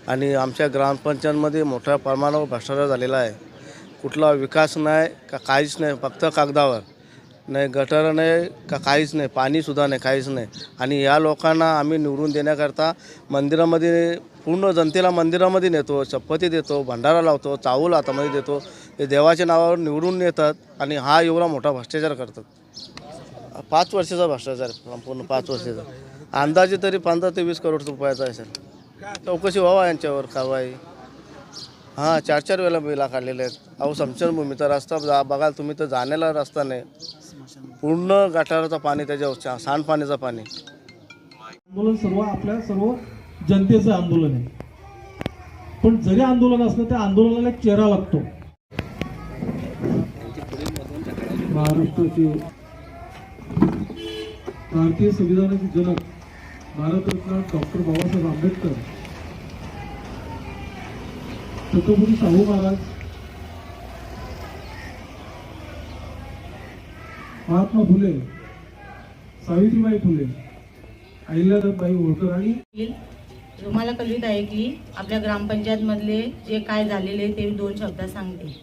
आणि आमच्या ग्रामपंचायतमध्ये मोठ्या प्रमाणावर भ्रष्टाचार झालेला आहे. कुठला विकास नाही का काहीच नाही, फक्त कागदावर. नाही गटर नाही का काहीच नाही, पाणीसुद्धा नाही, काहीच नाही. आणि या लोकांना आम्ही निवडून देण्याकरता मंदिरामध्ये पूर्ण जनतेला मंदिरामध्ये नेतो, शपथी देतो, भंडारा लावतो, चावल हातामध्ये देतो. ते देवाच्या नावावर निवडून येतात आणि हा एवढा मोठा भ्रष्टाचार करतात. 5 वर्षाचा भ्रष्टाचार, संपूर्ण 5 वर्षाचा. अंदाजे तरी 15 ते 20 करोड रुपयाचा आहे सर. चौकशी व्हावा यांच्यावर कारवाई. हां, 4-4 वेळेला बिला काढलेले आहेत. अहो स्मशानभूमीचा रस्ता बघाल तुम्ही, तर जाण्याला रस्ता नाही. पूर्ण गटाराचं पाणी, त्याच्यावर सांडपाण्याचं पाणी. आंदोलन सर्व जनतेचं आंदोलन आहे. पण जरी आंदोलन असलं त्या आंदोलनाला एक चेहरा लागतो. महाराष्ट्राचे भारतीय संविधानाचे जनक भारतरत्न डॉक्टर बाबासाहेब आंबेडकर, छत्रपती शाहू महाराज, महात्मा फुले, सावित्रीबाई फुले, अहिल्याबाई होळकर आणि तुम्हाला कळवित आहे की आपल्या ग्रामपंचायत मधले जे काय झालेले ते 2 शब्दात सांगते.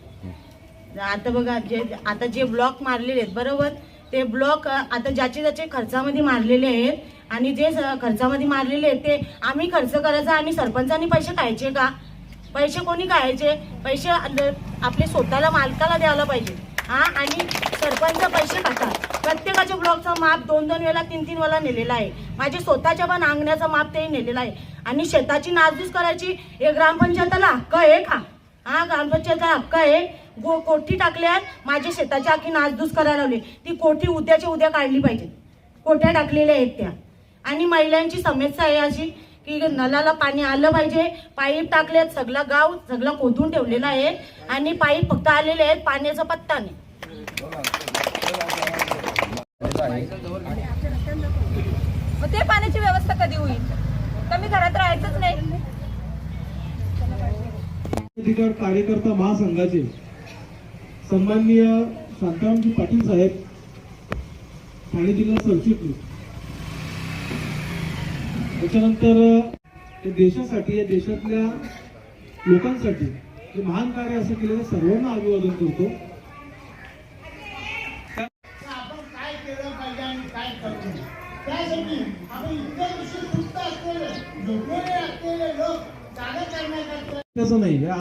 आता बघा, आता जे ब्लॉक मारलेले आहेत बरोबर, ते ब्लॉक आता ज्याचे खर्चामध्ये मारलेले आहेत. आणि जे खर्चामध्ये मारलेले आहेत ते आम्ही खर्च करायचा आणि सरपंचांनी पैसे खायचे का? पैसे कोणी खायचे? पैसे आपले स्वतःला मालकाला द्यायला पाहिजे. आणि सरपंच पैसे खातात. प्रत्येकाच्या ब्लॉकचा माप 2-2 वेळा 3-3 वेळा नेलेला आहे. माझे स्वतःच्या पण अंगण्याचा माप ते नेलेला आहे. आणि शेताची नासधूस करायची हे ग्रामपंचायतीला हक्क आहे का? ग्रामपंचायतीला हक्क आहे. कोठी टाकल्यात, माझ्या शेताची आखी नासधूस करायला लावली. ती कोठी उद्याच्या उद्या काढली पाहिजे. कोठ्या टाकलेल्या आहेत त्या. आणि महिलांची समस्या आहे अशी की नळाला पाणी आलं पाहिजे. पाईप टाकलेत, सगळं गाव सगळं खोदून ठेवलेलं आहे आणि पाईप फक्त आलेले आहेत, पाण्याचा पत्ता नाही. मग ते पाण्याची व्यवस्था कधी होईल? कमी घरात राहायचंच नाही. अधिकार कार्यकर्ता महासंघाचे सन्माननीय शांतारामजी पाटील साहेब, ठाणे जिल्हा सरचिटणीस, त्याच्यानंतर या देशासाठी, या देशातल्या लोकांसाठी जे महान कार्य असं केलेलं सर्वांना अभिवादन करतो. आपण काय केलं पाहिजे आणि काय करतो त्यासाठी आपण इतर विषय सुद्धा असलेले लोक जागा करण्याकरता तसं नाही.